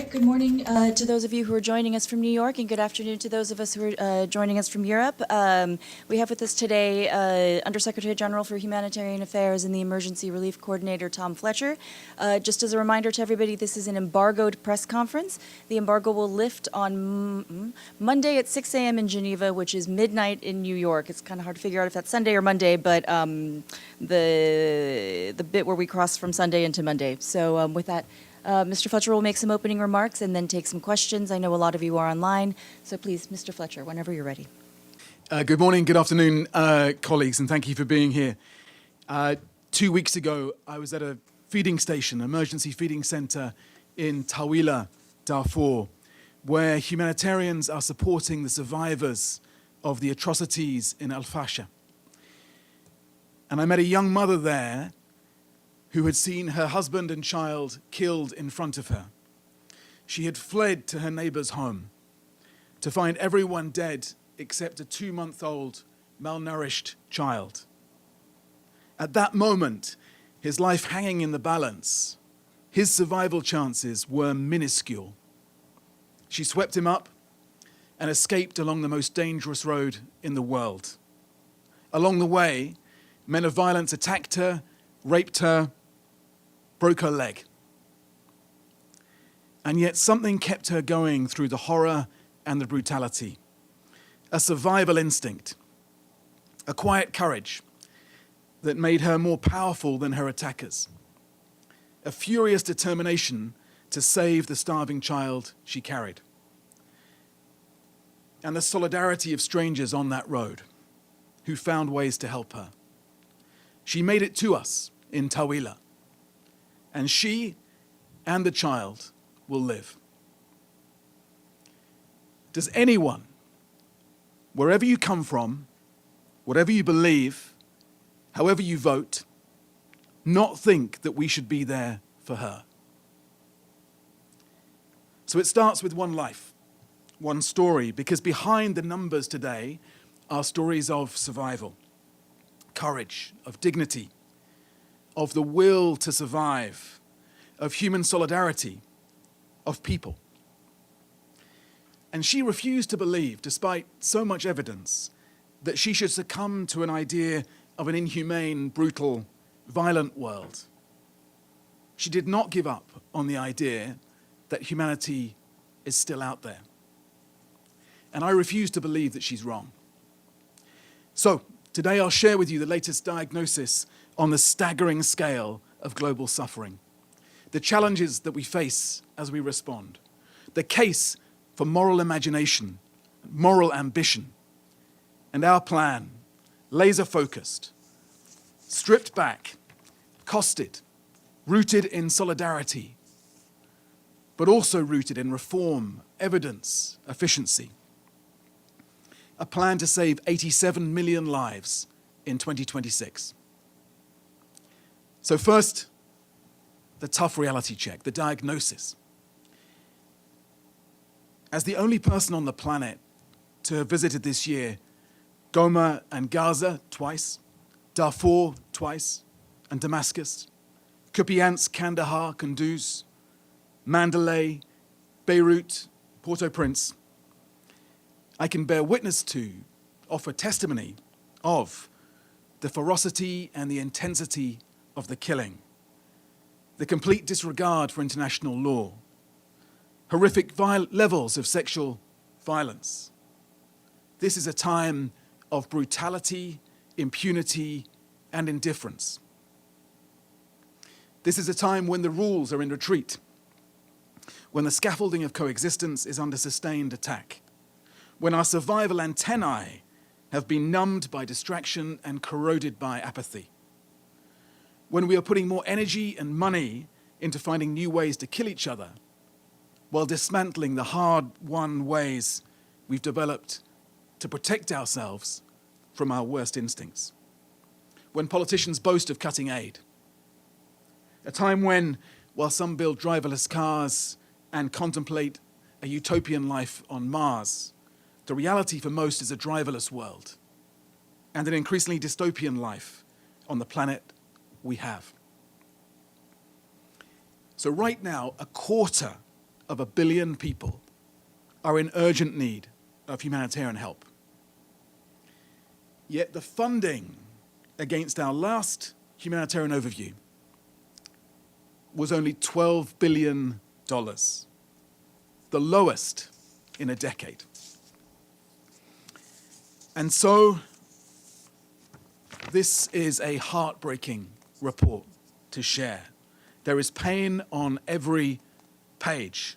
right, good morning to those of you who are joining us from New York, and good afternoon to those of us who are joining us from Europe. We have with us today Undersecretary General for Humanitarian Affairs and the Emergency Relief Coordinator, Tom Fletcher. Just as a reminder to everybody, this is an embargoed press conference. The embargo will lift on Monday at 6 a.m. in Geneva, which is midnight in New York. It's kind of hard to figure out if that's Sunday or Monday, but the bit where we cross from Sunday into Monday. So with that, Mr. Fletcher will make some opening remarks and then take some questions. I know a lot of you are online, so please, Mr. Fletcher, whenever you're ready. Good morning, good afternoon, colleagues, and thank you for being here. 2 weeks ago, I was at a feeding station, emergency feeding center in Tawila, Darfur, where humanitarians are supporting the survivors of the atrocities in Al-Fasha. And I met a young mother there who had seen her husband and child killed in front of her. She had fled to her neighbor's home to find everyone dead except a 2-month-old malnourished child. At that moment, his life hanging in the balance, his survival chances were minuscule. She swept him up and escaped along the most dangerous road in the world. Along the way, men of violence attacked her, raped her, broke her leg. And yet something kept her going through the horror and the brutality. A survival instinct, a quiet courage that made her more powerful than her attackers, a furious determination to save the starving child she carried, and the solidarity of strangers on that road who found ways to help her. She made it to us in Tawila, and she and the child will live. Does anyone, wherever you come from, whatever you believe, however you vote, not think that we should be there for her? So it starts with one life, one story, because behind the numbers today are stories of survival, courage, of dignity, of the will to survive, of human solidarity, of people. And she refused to believe, despite so much evidence, that she should succumb to an idea of an inhumane, brutal, violent world. She did not give up on the idea that humanity is still out there. And I refuse to believe that she's wrong. So today I'll share with you the latest diagnosis on the staggering scale of global suffering, the challenges that we face as we respond, the case for moral imagination, moral ambition, and our plan, laser-focused, stripped back, costed, rooted in solidarity, but also rooted in reform, evidence, efficiency. A plan to save 87 million lives in 2026. So first, the tough reality check, the diagnosis. As the only person on the planet to have visited this year Goma and Gaza twice, Darfur twice, and Damascus, Kupiansk, Kandahar, Kunduz, Mandalay, Beirut, Port-au-Prince, I can bear witness to, offer testimony of the ferocity and the intensity of the killing, the complete disregard for international law, horrific levels of sexual violence. This is a time of brutality, impunity, and indifference. This is a time when the rules are in retreat, when the scaffolding of coexistence is under sustained attack, when our survival antennae have been numbed by distraction and corroded by apathy, when we are putting more energy and money into finding new ways to kill each other, while dismantling the hard-won ways we've developed to protect ourselves from our worst instincts, when politicians boast of cutting aid, a time when, while some build driverless cars and contemplate a utopian life on Mars, the reality for most is a driverless world and an increasingly dystopian life on the planet we have. So right now, a quarter of 1 billion people are in urgent need of humanitarian help. Yet the funding against our last humanitarian overview was only $12 billion, the lowest in a decade. And so, this is a heartbreaking report to share. There is pain on every page.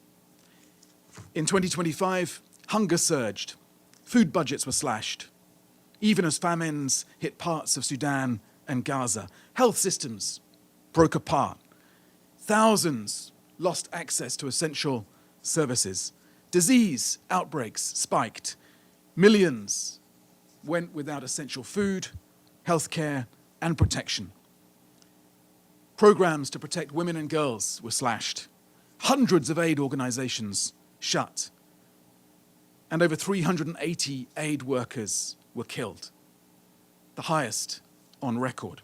In 2025, hunger surged, food budgets were slashed, even as famines hit parts of Sudan and Gaza. Health systems broke apart. Thousands lost access to essential services. Disease outbreaks spiked. Millions went without essential food, healthcare, and protection. Programs to protect women and girls were slashed. Hundreds of aid organizations shut. And over 380 aid workers were killed, the highest on record.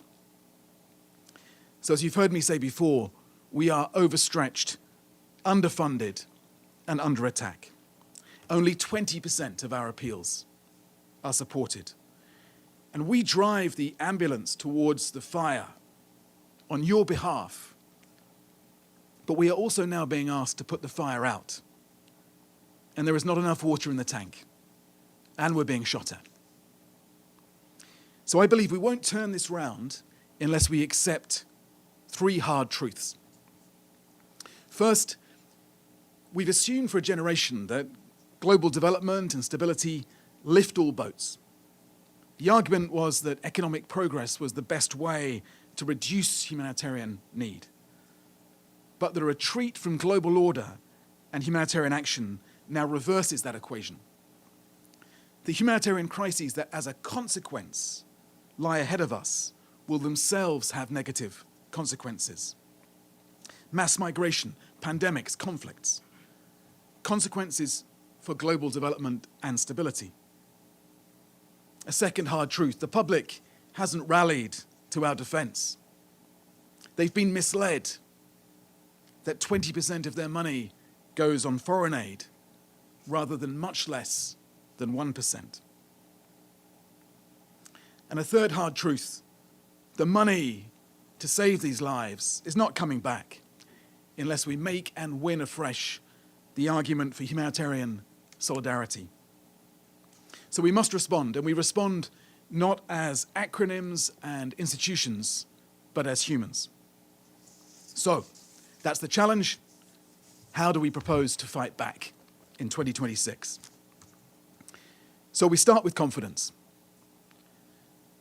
So as you've heard me say before, we are overstretched, underfunded, and under attack. Only 20% of our appeals are supported. And we drive the ambulance towards the fire on your behalf. But we are also now being asked to put the fire out. And there is not enough water in the tank. And we're being shot at. So I believe we won't turn this round unless we accept 3 hard truths. First, we've assumed for a generation that global development and stability lift all boats. The argument was that economic progress was the best way to reduce humanitarian need. But the retreat from global order and humanitarian action now reverses that equation. The humanitarian crises that, as a consequence, lie ahead of us will themselves have negative consequences. Mass migration, pandemics, conflicts. Consequences for global development and stability. A second hard truth, the public hasn't rallied to our defense. They've been misled that 20% of their money goes on foreign aid rather than much less than 1%. And a third hard truth, the money to save these lives is not coming back unless we make and win afresh the argument for humanitarian solidarity. So we must respond, and we respond not as acronyms and institutions, but as humans. So, that's the challenge. How do we propose to fight back in 2026? So we start with confidence.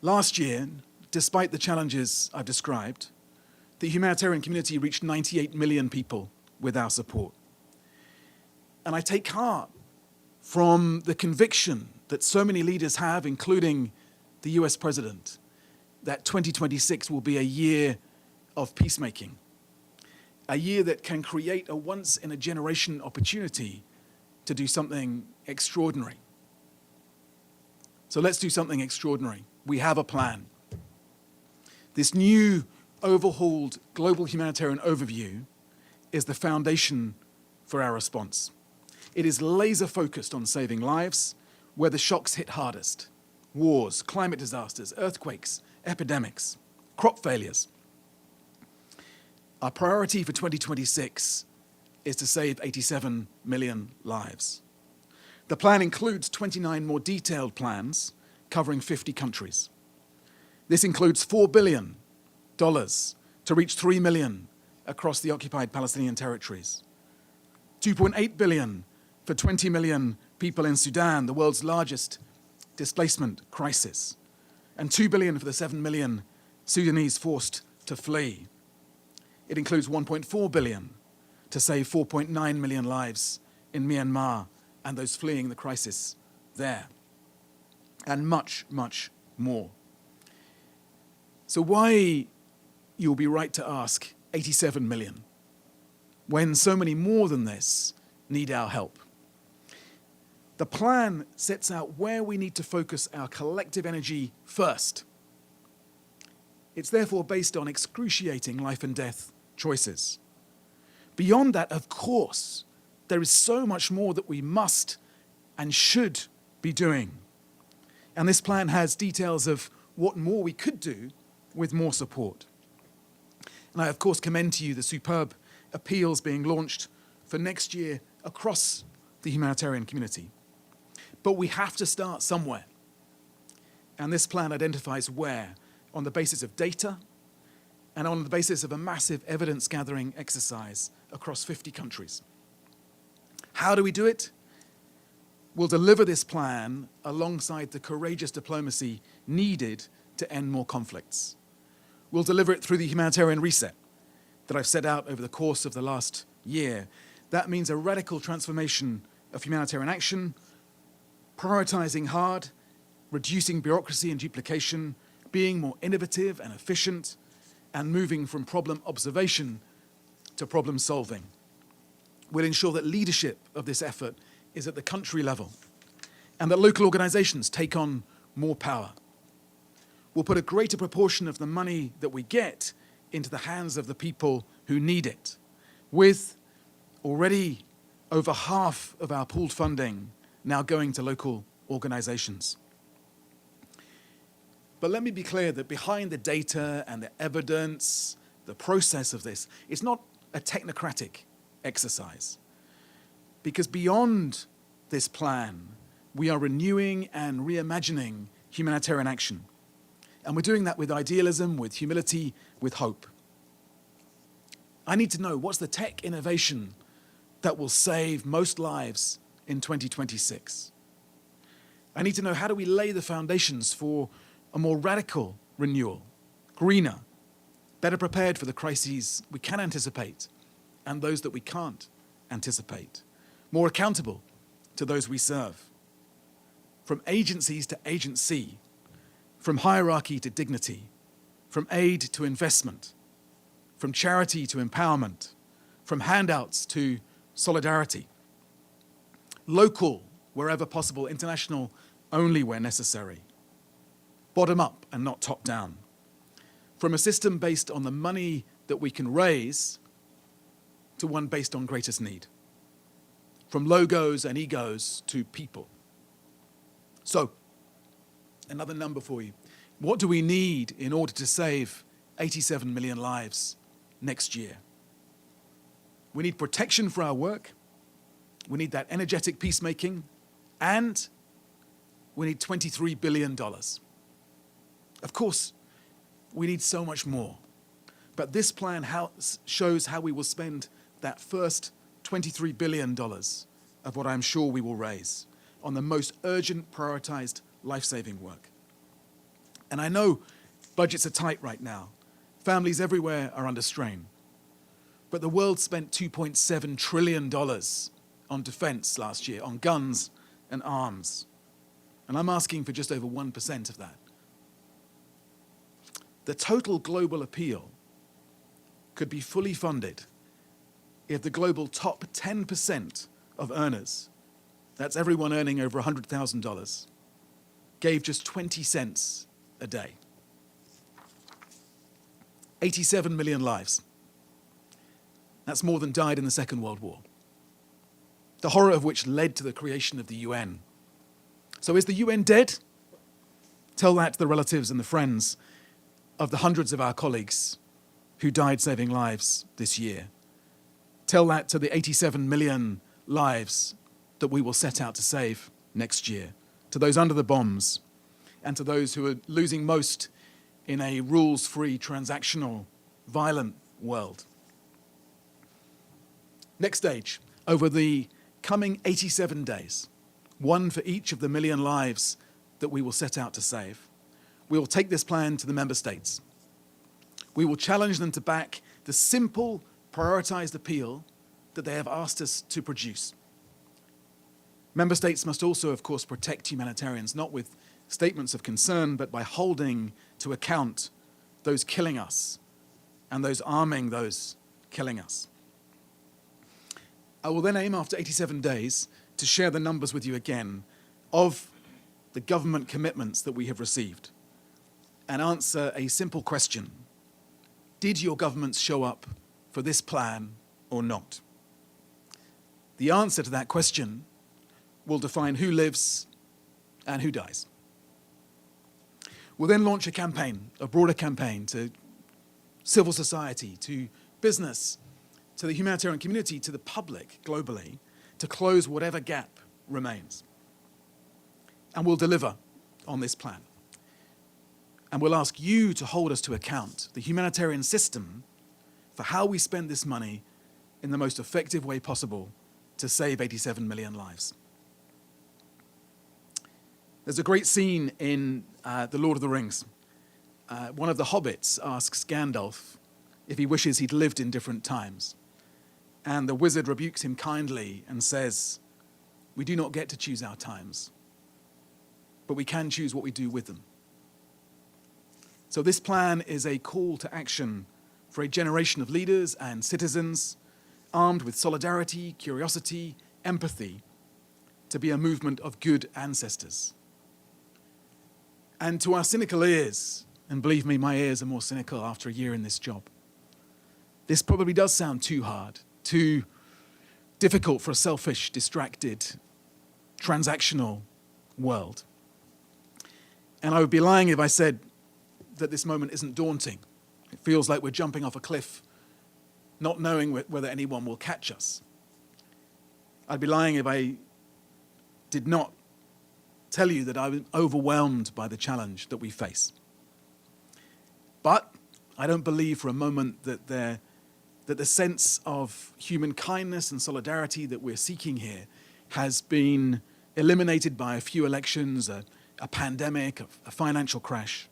Last year, despite the challenges I've described, the humanitarian community reached 98 million people with our support. And I take heart from the conviction that so many leaders have, including the US president, that 2026 will be a year of peacemaking, a year that can create a once-in-a-generation opportunity to do something extraordinary. So let's do something extraordinary. We have a plan. This new overhauled Global Humanitarian Overview is the foundation for our response. It is laser-focused on saving lives where the shocks hit hardest: wars, climate disasters, earthquakes, epidemics, crop failures. Our priority for 2026 is to save 87 million lives. The plan includes 29 more detailed plans covering 50 countries. This includes $4 billion to reach 3 million across the occupied Palestinian territories, $2.8 billion for 20 million people in Sudan, the world's largest displacement crisis, and $2 billion for the 7 million Sudanese forced to flee. It includes $1.4 billion to save 4.9 million lives in Myanmar and those fleeing the crisis there, and much, much more. So why, you'll be right to ask, 87 million, when so many more than this need our help? The plan sets out where we need to focus our collective energy first. It's therefore based on excruciating life and death choices. Beyond that, of course, there is so much more that we must and should be doing. And this plan has details of what more we could do with more support. And I, of course, commend to you the superb appeals being launched for next year across the humanitarian community. But we have to start somewhere. And this plan identifies where, on the basis of data and on the basis of a massive evidence-gathering exercise across 50 countries. How do we do it? We'll deliver this plan alongside the courageous diplomacy needed to end more conflicts. We'll deliver it through the humanitarian reset that I've set out over the course of the last year. That means a radical transformation of humanitarian action, prioritizing hard, reducing bureaucracy and duplication, being more innovative and efficient, and moving from problem observation to problem solving. We'll ensure that leadership of this effort is at the country level and that local organizations take on more power. We'll put a greater proportion of the money that we get into the hands of the people who need it, with already over half of our pooled funding now going to local organizations. But let me be clear that behind the data and the evidence, the process of this, it's not a technocratic exercise. Because beyond this plan, we are renewing and reimagining humanitarian action. And we're doing that with idealism, with humility, with hope. I need to know, what's the tech innovation that will save most lives in 2026? I need to know, how do we lay the foundations for a more radical renewal, greener, better prepared for the crises we can anticipate and those that we can't anticipate, more accountable to those we serve, from agencies to agency, from hierarchy to dignity, from aid to investment, from charity to empowerment, from handouts to solidarity, local wherever possible, international only where necessary, bottom up and not top down, from a system based on the money that we can raise to one based on greatest need, from logos and egos to people. So, another number for you. What do we need in order to save 87 million lives next year? We need protection for our work. We need that energetic peacemaking. And we need $23 billion. Of course, we need so much more. But this plan shows how we will spend that first $23 billion of what I'm sure we will raise on the most urgent, prioritized life-saving work. And I know budgets are tight right now. Families everywhere are under strain. But the world spent $2.7 trillion on defense last year, on guns and arms. And I'm asking for just over 1% of that. The total global appeal could be fully funded if the global top 10% of earners, that's everyone earning over $100,000, gave just 20 cents a day. 87 million lives. That's more than died in the Second World War, the horror of which led to the creation of the UN. So is the UN dead? Tell that to the relatives and the friends of the hundreds of our colleagues who died saving lives this year. Tell that to the 87 million lives that we will set out to save next year, to those under the bombs, and to those who are losing most in a rules-free, transactional, violent world. Next stage, over the coming 87 days, one for each of the million lives that we will set out to save, we will take this plan to the member states. We will challenge them to back the simple, prioritized appeal that they have asked us to produce. Member states must also, of course, protect humanitarians, not with statements of concern, but by holding to account those killing us and those arming those killing us. I will then aim after 87 days to share the numbers with you again of the government commitments that we have received and answer a simple question. Did your governments show up for this plan or not? The answer to that question will define who lives and who dies. We'll then launch a campaign, a broader campaign to civil society, to business, to the humanitarian community, to the public globally, to close whatever gap remains. And we'll deliver on this plan. And we'll ask you to hold us to account, the humanitarian system, for how we spend this money in the most effective way possible to save 87 million lives. There's a great scene in The Lord of the Rings. One of the hobbits asks Gandalf if he wishes he'd lived in different times. And the wizard rebukes him kindly and says, "We do not get to choose our times, but we can choose what we do with them." So this plan is a call to action for a generation of leaders and citizens armed with solidarity, curiosity, empathy, to be a movement of good ancestors. And to our cynical ears, and believe me, my ears are more cynical after a year in this job, this probably does sound too hard, too difficult for a selfish, distracted, transactional world. And I would be lying if I said that this moment isn't daunting. It feels like we're jumping off a cliff, not knowing whether anyone will catch us. I'd be lying if I did not tell you that I'm overwhelmed by the challenge that we face. But I don't believe for a moment that the sense of human kindness and solidarity that we're seeking here has been eliminated by a few elections, a pandemic, a financial crash.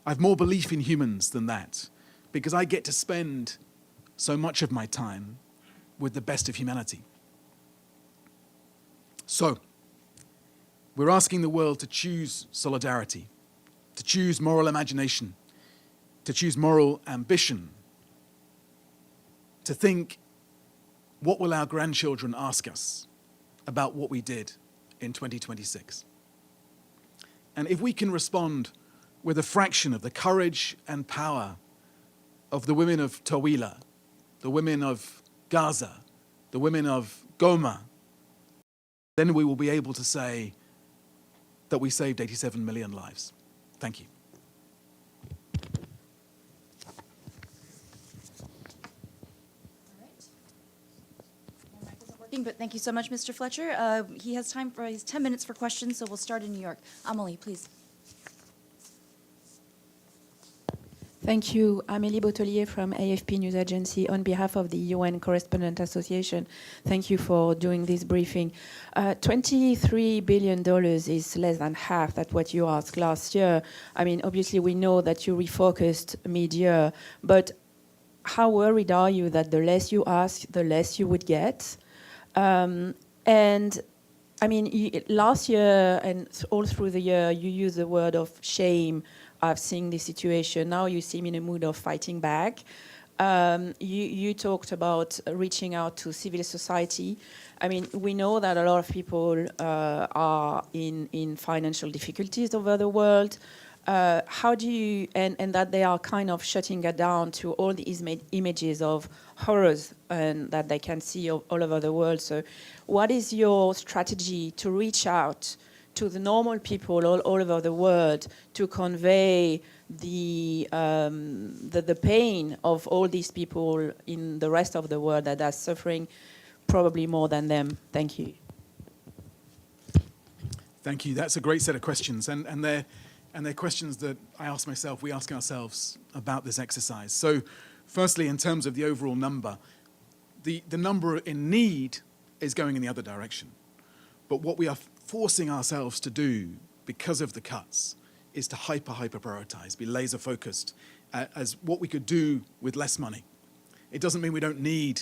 I've more belief in humans than that, because I get to spend so much of my time with the best of humanity. So, we're asking the world to choose solidarity, to choose moral imagination, to choose moral ambition, to think, what will our grandchildren ask us about what we did in 2026? And if we can respond with a fraction of the courage and power of the women of Tawila, the women of Gaza, the women of Goma, then we will be able to say that we saved 87 million lives. Thank you. But thank you so much, Mr. Fletcher. He has time for his 10 minutes for questions, so we'll start in New York. Amelie, please. Thank you. Amélie Botelier from AFP News Agency on behalf of the UN Correspondent Association. Thank you for doing this briefing. $23 billion is less than half that what you asked last year. I mean, obviously we know that you refocused mid-year, but how worried are you that the less you ask, the less you would get? And I mean, last year and all through the year, you used the word of shame of seeing the situation. Now you seem in a mood of fighting back. You talked about reaching out to civil society. I mean, we know that a lot of people are in financial difficulties over the world. How do you, and that they are kind of shutting it down to all these images of horrors and that they can see all over the world. So what is your strategy to reach out to the normal people all over the world to convey the pain of all these people in the rest of the world that are suffering probably more than them? Thank you. Thank you. That's a great set of questions. And they're questions that I ask myself, we ask ourselves about this exercise. So firstly, in terms of the overall number, the number in need is going in the other direction. But what we are forcing ourselves to do because of the cuts is to hyper prioritize, be laser focused as what we could do with less money. It doesn't mean we don't need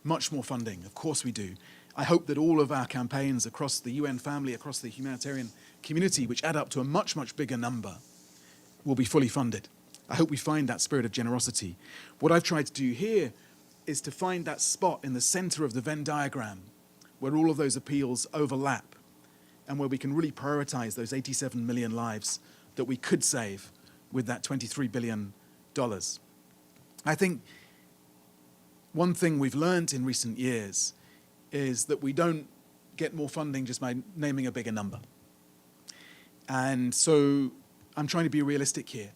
much more funding. Of course we do. I hope that all of our campaigns across the UN family, across the humanitarian community, which add up to a much, much bigger number, will be fully funded. I hope we find that spirit of generosity. What I've tried to do here is to find that spot in the center of the Venn diagram where all of those appeals overlap and where we can really prioritize those 87 million lives that we could save with that $23 billion. I think one thing we've learned in recent years is that we don't get more funding just by naming a bigger number. And so I'm trying to be realistic here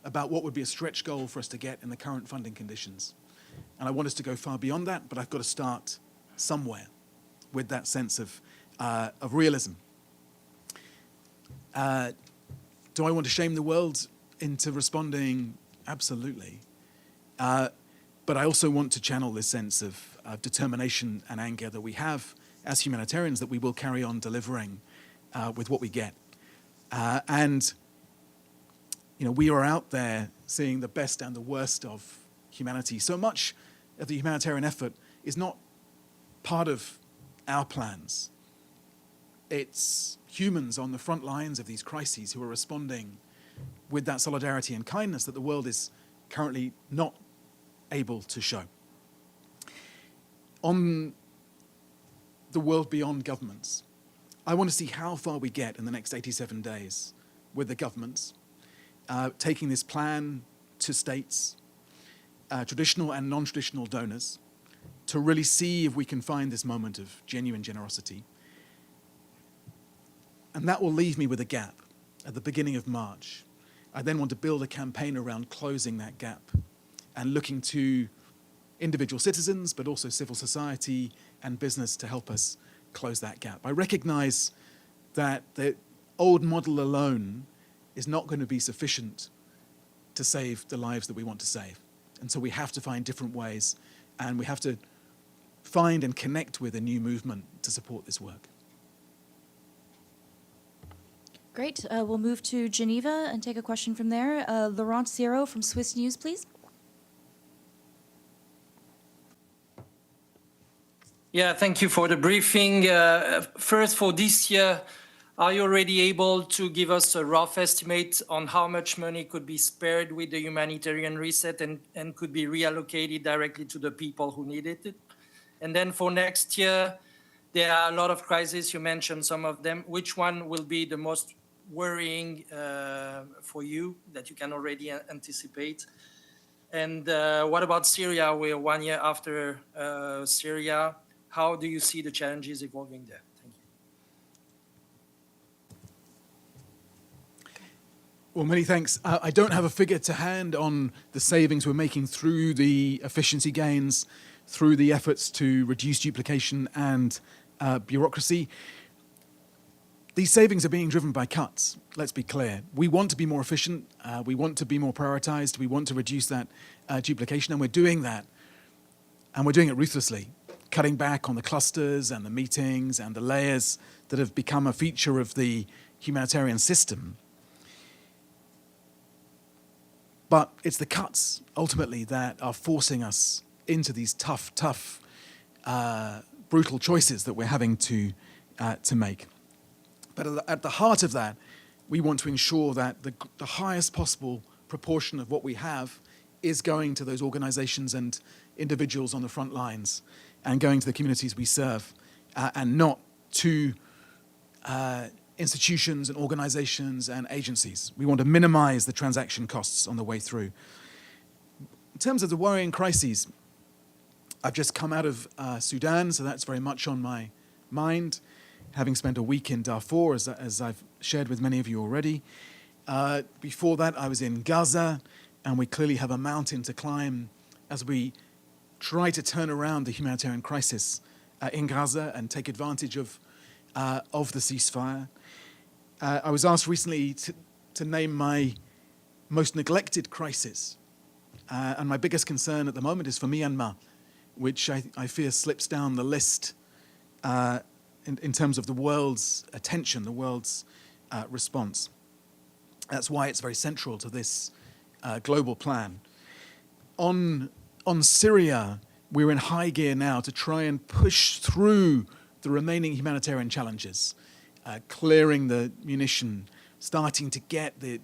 about what would be a stretch goal for us to get in the current funding conditions. And I want us to go far beyond that, but I've got to start somewhere with that sense of realism. Do I want to shame the world into responding? Absolutely. But I also want to channel this sense of determination and anger that we have as humanitarians, that we will carry on delivering with what we get. And you know, we are out there seeing the best and the worst of humanity. So much of the humanitarian effort is not part of our plans. It's humans on the front lines of these crises who are responding with that solidarity and kindness that the world is currently not able to show. On the world beyond governments, I want to see how far we get in the next 87 days with the governments, taking this plan to states, traditional and non-traditional donors, to really see if we can find this moment of genuine generosity. And that will leave me with a gap at the beginning of March. I then want to build a campaign around closing that gap and looking to individual citizens, but also civil society and business to help us close that gap. I recognize that the old model alone is not going to be sufficient to save the lives that we want to save. And so we have to find different ways, and we have to find and connect with a new movement to support this work. Great. We'll move to Geneva and take a question from there. Laurent Siro from Swiss News, please. Yeah, thank you for the briefing. First, for this year, are you already able to give us a rough estimate on how much money could be spared with the humanitarian reset and could be reallocated directly to the people who needed it? And then for next year, there are a lot of crises. You mentioned some of them. Which one will be the most worrying for you that you can already anticipate? And what about Syria? We're 1 year after Syria. How do you see the challenges evolving there? Thank you. Well, many thanks. I don't have a figure to hand on the savings we're making through the efficiency gains, through the efforts to reduce duplication and bureaucracy. These savings are being driven by cuts, let's be clear. We want to be more efficient, we want to be more prioritized, we want to reduce that duplication, and we're doing that. And we're doing it ruthlessly, cutting back on the clusters and the meetings and the layers that have become a feature of the humanitarian system. But it's the cuts, ultimately, that are forcing us into these tough, brutal choices that we're having to make. But at the heart of that, we want to ensure that the highest possible proportion of what we have is going to those organizations and individuals on the front lines and going to the communities we serve, and not to institutions and organizations and agencies. We want to minimize the transaction costs on the way through. In terms of the worrying crises, I've just come out of Sudan, so that's very much on my mind, having spent a week in Darfur, as I've shared with many of you already. Before that, I was in Gaza, and we clearly have a mountain to climb as we try to turn around the humanitarian crisis in Gaza and take advantage of the ceasefire. I was asked recently to name my most neglected crisis, and my biggest concern at the moment is for Myanmar, which I fear slips down the list in terms of the world's attention, the world's response. That's why it's very central to this global plan. On Syria, we're in high gear now to try and push through the remaining humanitarian challenges, clearing the munition, starting to get the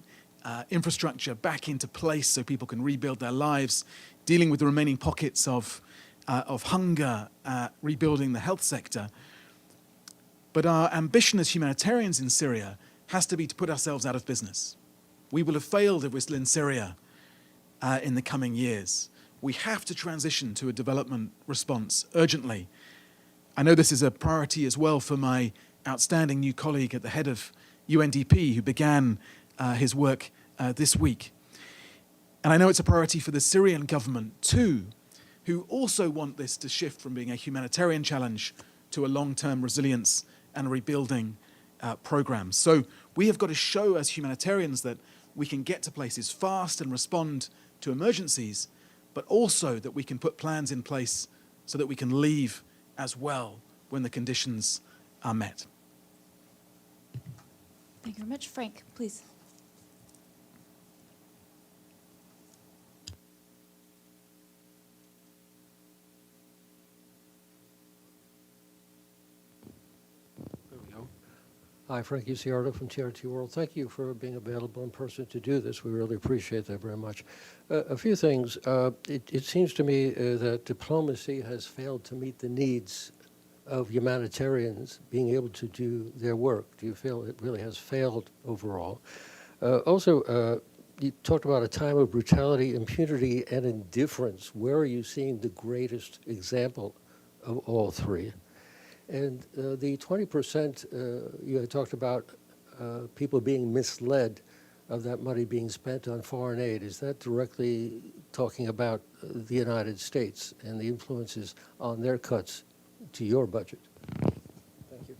infrastructure back into place so people can rebuild their lives, dealing with the remaining pockets of hunger, rebuilding the health sector. But our ambition as humanitarians in Syria has to be to put ourselves out of business. We will have failed if we're still in Syria in the coming years. We have to transition to a development response urgently. I know this is a priority as well for my outstanding new colleague at the head of UNDP, who began his work this week. And I know it's a priority for the Syrian government too, who also want this to shift from being a humanitarian challenge to a long-term resilience and rebuilding program. So we have got to show as humanitarians that we can get to places fast and respond to emergencies, but also that we can put plans in place so that we can leave as well when the conditions are met. Thank you very much. Frank, please. There we go. Hi, Frank Uciardo from TRT World. Thank you for being available in person to do this. We really appreciate that very much. A few things. It seems to me that diplomacy has failed to meet the needs of humanitarians being able to do their work. Do you feel it really has failed overall? Also, you talked about a time of brutality, impunity, and indifference. Where are you seeing the greatest example of all three? And the 20% you had talked about people being misled of that money being spent on foreign aid. Is that directly talking about the United States and the influences on their cuts to your budget? Thank you.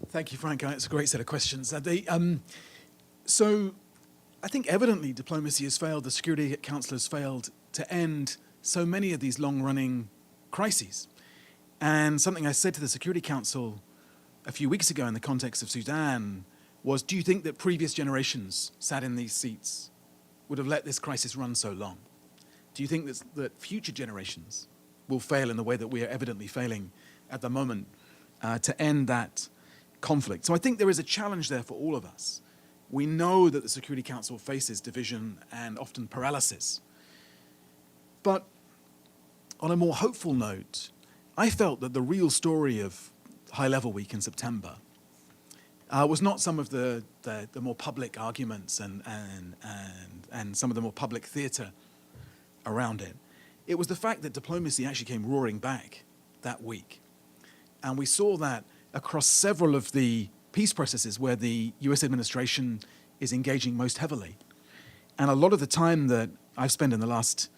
Thank you, Frank. It's a great set of questions. So I think evidently diplomacy has failed, the Security Council has failed to end so many of these long-running crises. And something I said to the Security Council a few weeks ago in the context of Sudan was, do you think that previous generations sat in these seats would have let this crisis run so long? Do you think that future generations will fail in the way that we are evidently failing at the moment to end that conflict? So I think there is a challenge there for all of us. We know that the Security Council faces division and often paralysis. But on a more hopeful note, I felt that the real story of High Level Week in September was not some of the more public arguments and some of the more public theatre around it. It was the fact that diplomacy actually came roaring back that week. And we saw that across several of the peace processes where the US administration is engaging most heavily. And a lot of the time that I've spent in the last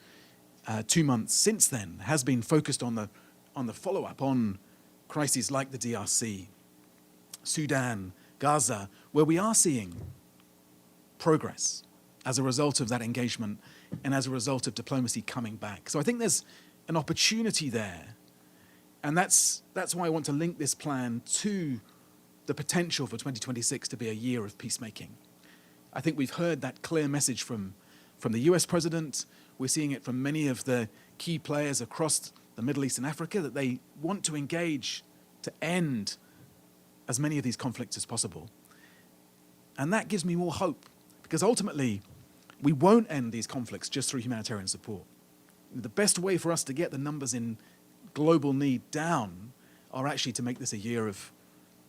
2 months since then has been focused on the follow-up on crises like the DRC, Sudan, Gaza, where we are seeing progress as a result of that engagement and as a result of diplomacy coming back. So I think there's an opportunity there. And that's why I want to link this plan to the potential for 2026 to be a year of peacemaking. I think we've heard that clear message from the US president. We're seeing it from many of the key players across the Middle East and Africa, that they want to engage to end as many of these conflicts as possible. And that gives me more hope, because ultimately, we won't end these conflicts just through humanitarian support. The best way for us to get the numbers in global need down are actually to make this a year of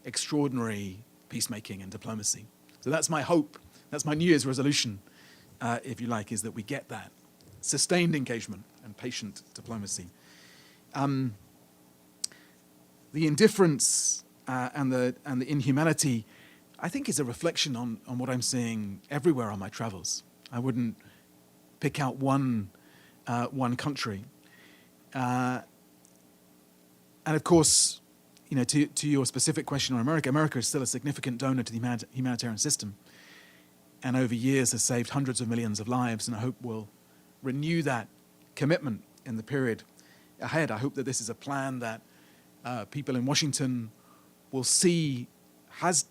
extraordinary peacemaking and diplomacy. So that's my hope. That's my New Year's resolution, if you like, is that we get that sustained engagement and patient diplomacy. The indifference and the inhumanity, I think, is a reflection on what I'm seeing everywhere on my travels. I wouldn't pick out one country. And of course, you know, to your specific question on America, America is still a significant donor to the humanitarian system, and over years has saved hundreds of millions of lives, and I hope we'll renew that commitment in the period ahead. I hope that this is a plan that people in Washington will see has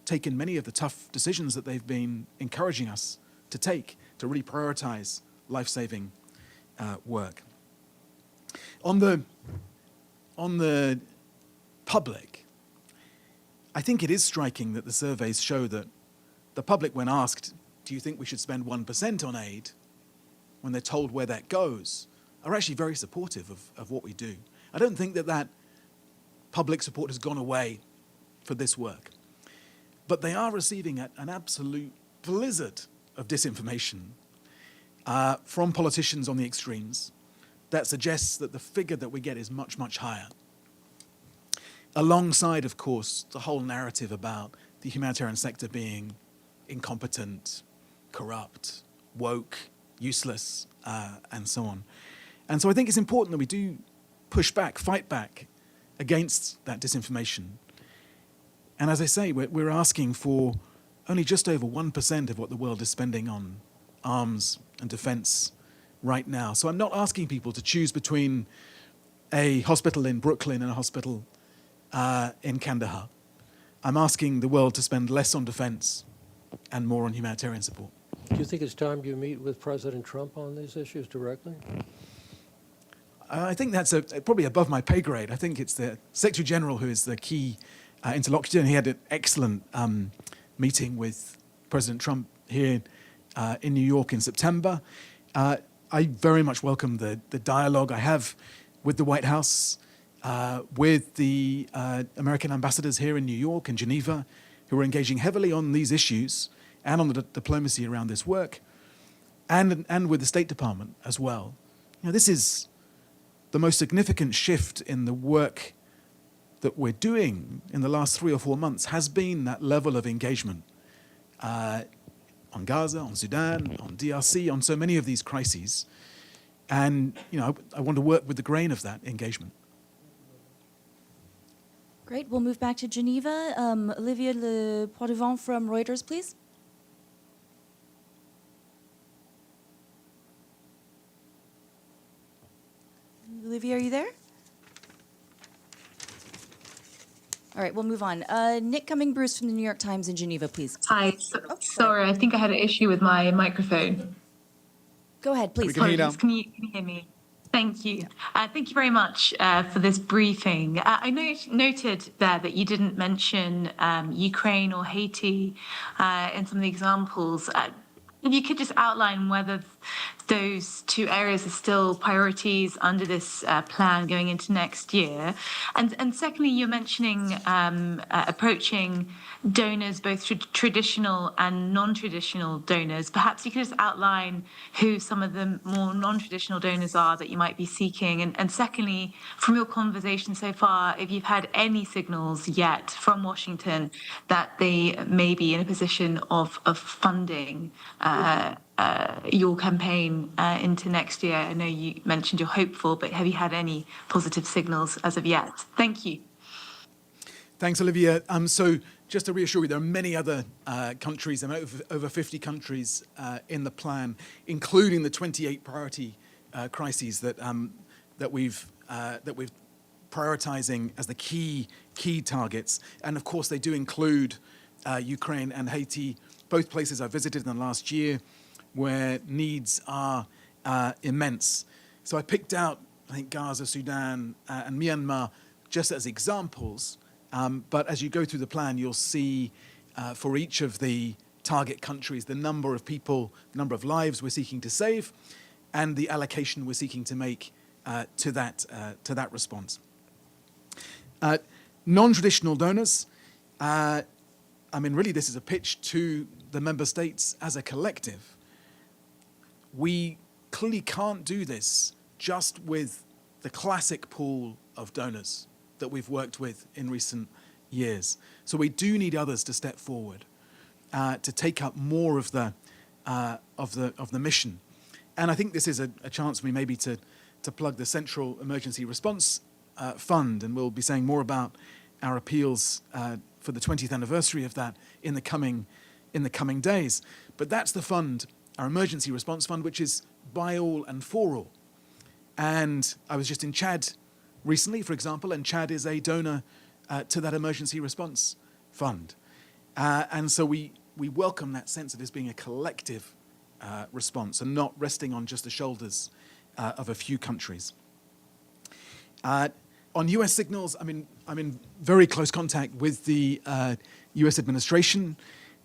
taken many of the tough decisions that they've been encouraging us to take to really prioritize life-saving work. On the public, I think it is striking that the surveys show that the public, when asked, do you think we should spend 1% on aid, when they're told where that goes, are actually very supportive of what we do. I don't think that public support has gone away for this work. But they are receiving an absolute blizzard of disinformation from politicians on the extremes, that suggests that the figure that we get is much, much higher. Alongside, of course, the whole narrative about the humanitarian sector being incompetent, corrupt, woke, useless, and so on. And so I think it's important that we do push back, fight back against that disinformation. And as I say, we're asking for only just over 1% of what the world is spending on arms and defense right now. So I'm not asking people to choose between a hospital in Brooklyn and a hospital in Kandahar. I'm asking the world to spend less on defense and more on humanitarian support. Do you think it's time you meet with President Trump on these issues directly? I think that's probably above my pay grade. I think it's the Secretary General who is the key interlocutor, and he had an excellent meeting with President Trump here in New York in September. I very much welcome the dialogue I have with the White House, with the American ambassadors here in New York and Geneva, who are engaging heavily on these issues and on the diplomacy around this work, and with the State Department as well. You know, this is the most significant shift in the work that we're doing in the last 3 or 4 months has been that level of engagement on Gaza, on Sudan, on DRC, on so many of these crises. And you know, I want to work with the grain of that engagement. Great. We'll move back to Geneva. Olivier Le Poitevin from Reuters, please. Olivier, are you there? All right, we'll move on. Nick Cumming-Bruce from the New York Times in Geneva, please. Hi. Sorry, I think I had an issue with my microphone. Go ahead, please. We can hear you now. Can you hear me? Thank you. Thank you very much for this briefing. I noted there that you didn't mention Ukraine or Haiti in some of the examples. If you could just outline whether those two areas are still priorities under this plan going into next year. And secondly, you're mentioning approaching donors, both traditional and non-traditional donors. Perhaps you could just outline who some of the more non-traditional donors are that you might be seeking. And secondly, from your conversation so far, if you've had any signals yet from Washington that they may be in a position of funding your campaign into next year. I know you mentioned you're hopeful, but have you had any positive signals as of yet? Thank you. Thanks, Olivia. So just to reassure you, there are many other countries, over 50 countries in the plan, including the 28 priority crises that we've prioritizing as the key targets. And of course, they do include Ukraine and Haiti, both places I visited in the last year, where needs are immense. So I picked out, I think, Gaza, Sudan, and Myanmar just as examples. But as you go through the plan, you'll see for each of the target countries the number of people, the number of lives we're seeking to save, and the allocation we're seeking to make to that response. Non-traditional donors. I mean, really, this is a pitch to the member states as a collective. We clearly can't do this just with the classic pool of donors that we've worked with in recent years. So we do need others to step forward to take up more of the mission. And I think this is a chance for me maybe to plug the Central Emergency Response Fund, and we'll be saying more about our appeals for the 20th anniversary of that in the coming days. But that's the fund, our emergency response fund, which is by all and for all. And I was just in Chad recently, for example, and Chad is a donor to that emergency response fund. And so we welcome that sense of this being a collective response and not resting on just the shoulders of a few countries. On US signals, I'm in very close contact with the US administration.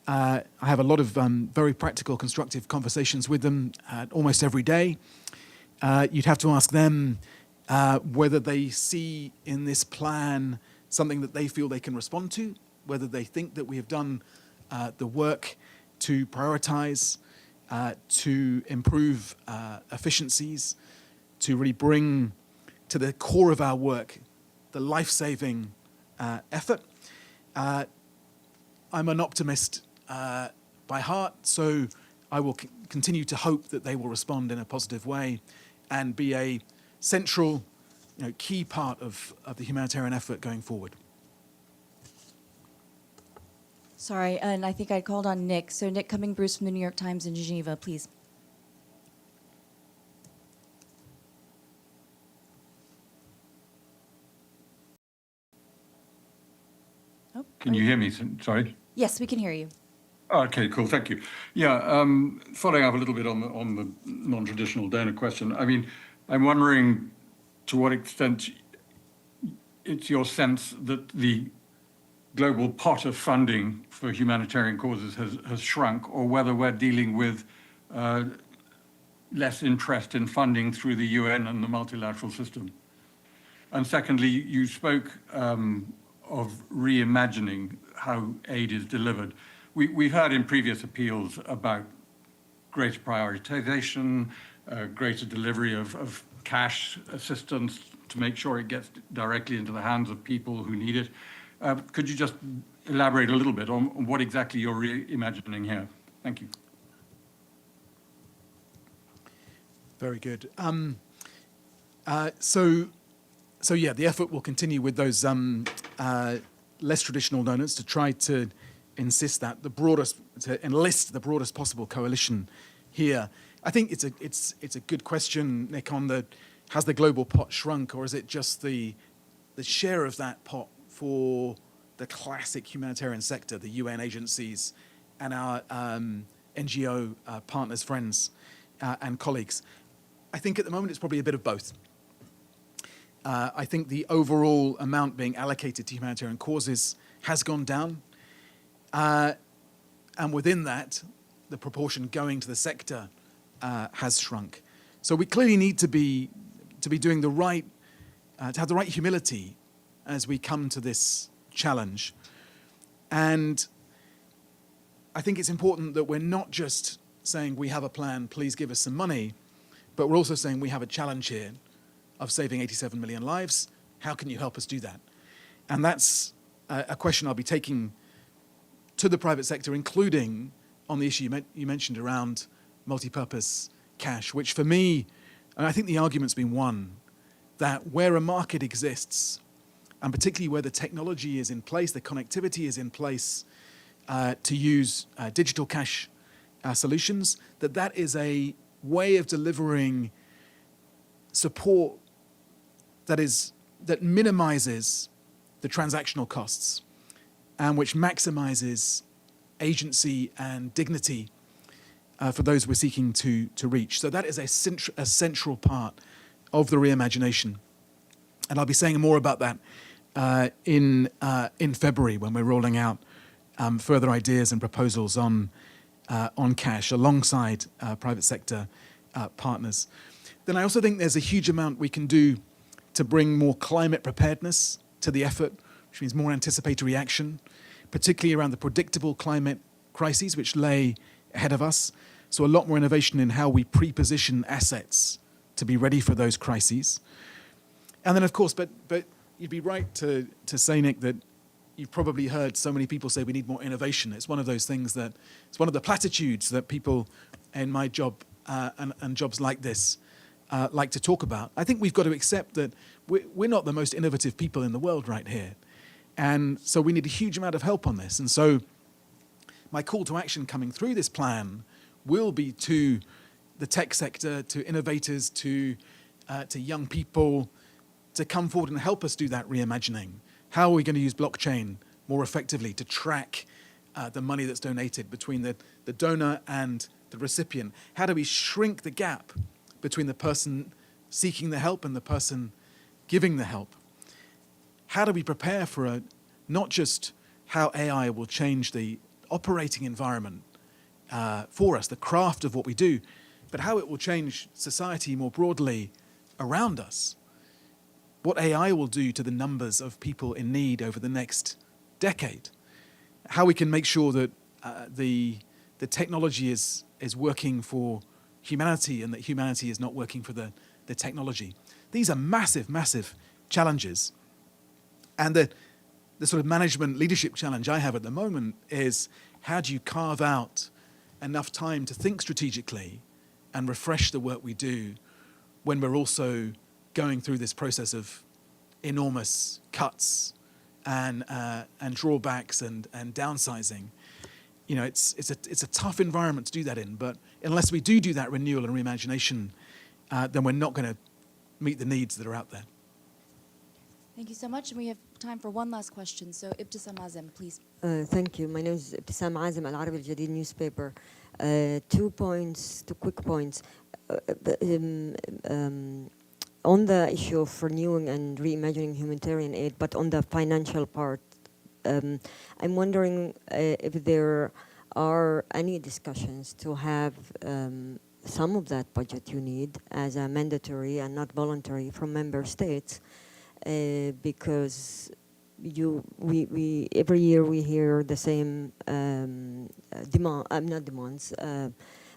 I have a lot of very practical, constructive conversations with them almost every day. You'd have to ask them whether they see in this plan something that they feel they can respond to, whether they think that we have done the work to prioritize, to improve efficiencies, to really bring to the core of our work the life-saving effort. I'm an optimist by heart, so I will continue to hope that they will respond in a positive way and be a central, key part of the humanitarian effort going forward. Sorry, and I think I called on Nick. So Nick Cumming-Bruce from the New York Times in Geneva, please. Oh, Can you hear me? Sorry. Yes, we can hear you. Okay, cool. Thank you. Yeah, following up a little bit on the non-traditional donor question. I mean, I'm wondering to what extent it's your sense that the global pot of funding for humanitarian causes has shrunk, or whether we're dealing with less interest in funding through the UN and the multilateral system. And secondly, you spoke of reimagining how aid is delivered. We've heard in previous appeals about greater prioritization, greater delivery of cash assistance to make sure it gets directly into the hands of people who need it. Could you just elaborate a little bit on what exactly you're reimagining here? Thank you. Very good. So yeah, the effort will continue with those less traditional donors to try to enlist the broadest possible coalition here. I think it's a good question, Nick, on has the global pot shrunk, or is it just the share of that pot for the classic humanitarian sector, the UN agencies and our NGO partners, friends, and colleagues? I think at the moment it's probably a bit of both. I think the overall amount being allocated to humanitarian causes has gone down. And within that, the proportion going to the sector has shrunk. So we clearly need to be doing the right, to have the right humility as we come to this challenge. And I think it's important that we're not just saying we have a plan, please give us some money, but we're also saying we have a challenge here of saving 87 million lives. How can you help us do that? And that's a question I'll be taking to the private sector, including on the issue you mentioned around multi-purpose cash, which for me, and I think the argument's been won, that where a market exists, and particularly where the technology is in place, the connectivity is in place to use digital cash solutions, that is a way of delivering support that minimizes the transactional costs and which maximizes agency and dignity for those we're seeking to reach. So that is a central part of the reimagination. And I'll be saying more about that in February when we're rolling out further ideas and proposals on cash alongside private sector partners. Then I also think there's a huge amount we can do to bring more climate preparedness to the effort, which means more anticipatory action, particularly around the predictable climate crises which lay ahead of us. So a lot more innovation in how we pre-position assets to be ready for those crises. And then, of course, but you'd be right to say, Nick, that you've probably heard so many people say we need more innovation. It's one of those things it's one of the platitudes that people in my job and jobs like this like to talk about. I think we've got to accept that we're not the most innovative people in the world right here. And so we need a huge amount of help on this. And so my call to action coming through this plan will be to the tech sector, to innovators, to young people, to come forward and help us do that reimagining. How are we going to use blockchain more effectively to track the money that's donated between the donor and the recipient? How do we shrink the gap between the person seeking the help and the person giving the help? How do we prepare for not just how AI will change the operating environment for us, the craft of what we do, but how it will change society more broadly around us? What AI will do to the numbers of people in need over the next decade? How we can make sure that the technology is working for humanity and that humanity is not working for the the technology. These are massive, massive challenges. And the sort of management leadership challenge I have at the moment is, how do you carve out enough time to think strategically and refresh the work we do when we're also going through this process of enormous cuts and drawbacks and downsizing. You know, it's a tough environment to do that in, but unless we do that renewal and reimagination, then we're not going to meet the needs that are out there. Thank you so much. And we have time for one last question. So Ibtisam Azem, please. Thank you. My name is Ibtisam Azem, Al Arabi Al Jadid newspaper. 2 quick points. On the issue of renewing and reimagining humanitarian aid, but on the financial part, I'm wondering if there are any discussions to have some of that budget you need as a mandatory and not voluntary from member states, because we every year we hear the same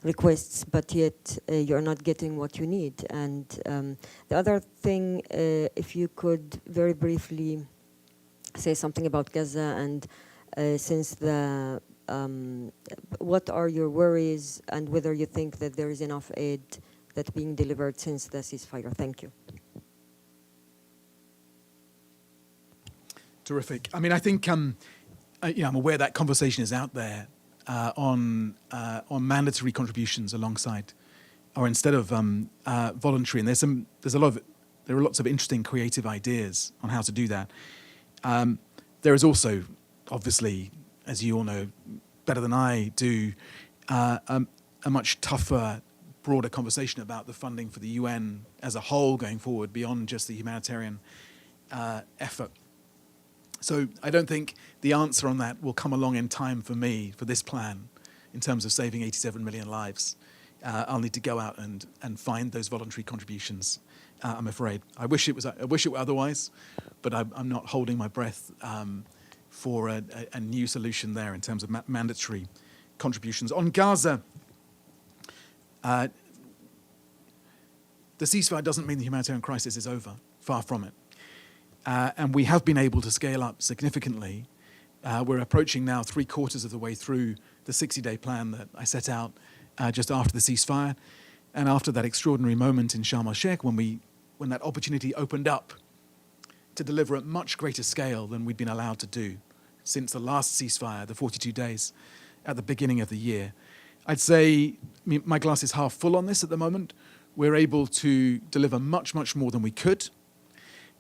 requests, but yet you're not getting what you need. And the other thing, if you could very briefly say something about Gaza, and since the what are your worries, and whether you think that there is enough aid that's being delivered since the ceasefire. Thank you. Terrific. I mean, I think I'm aware that conversation is out there on mandatory contributions alongside, or instead of voluntary. And there are lots of interesting creative ideas on how to do that. There is also, obviously, as you all know better than I do, a much tougher, broader conversation about the funding for the UN as a whole going forward, beyond just the humanitarian effort. So I don't think the answer on that will come along in time for me, for this plan, in terms of saving 87 million lives. I'll need to go out and find those voluntary contributions, I'm afraid. I wish it were otherwise, but I'm not holding my breath for a new solution there in terms of mandatory contributions. On Gaza, the ceasefire doesn't mean the humanitarian crisis is over, far from it. And we have been able to scale up significantly. We're approaching now 3/4 of the way through the 60-day plan that I set out just after the ceasefire, and after that extraordinary moment in Sharm el-Sheikh when that opportunity opened up to deliver at much greater scale than we'd been allowed to do since the last ceasefire, the 42 days at the beginning of the year. I'd say my glass is half full on this at the moment. We're able to deliver much, much more than we could.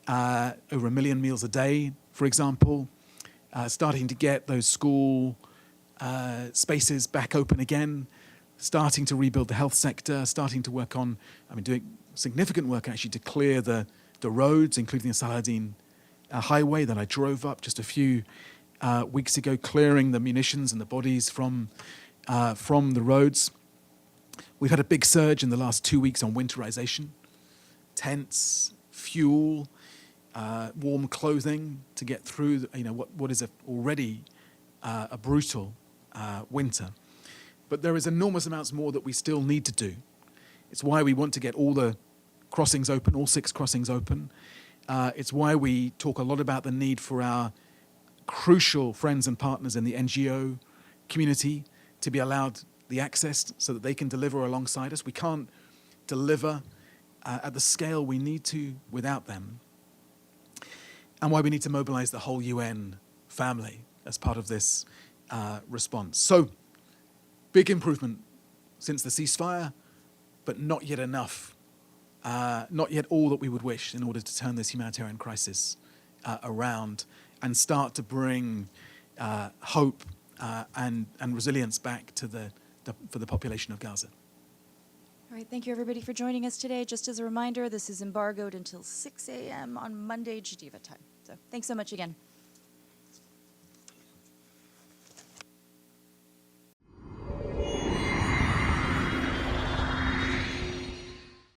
Over 1 million meals a day, for example, starting to get those school spaces back open again, starting to rebuild the health sector, starting to work on, doing significant work actually to clear the roads, including the Saladin highway that I drove up just a few weeks ago, clearing the munitions and the bodies from the roads. We've had a big surge in the last 2 weeks on winterization, tents, fuel, warm clothing to get through what is already a brutal winter. But there is enormous amounts more that we still need to do. It's why we want to get all the crossings open, all 6 crossings open. It's why we talk a lot about the need for our crucial friends and partners in the NGO community to be allowed the access so that they can deliver alongside us. We can't deliver at the scale we need to without them. And why we need to mobilize the whole UN family as part of this response. So, big improvement since the ceasefire, but not yet enough, not yet all that we would wish in order to turn this humanitarian crisis around and start to bring hope and resilience back to for the population of Gaza. All right, thank you everybody for joining us today. Just as a reminder, this is embargoed until 6 a.m. on Monday, Geneva time. So thanks so much again.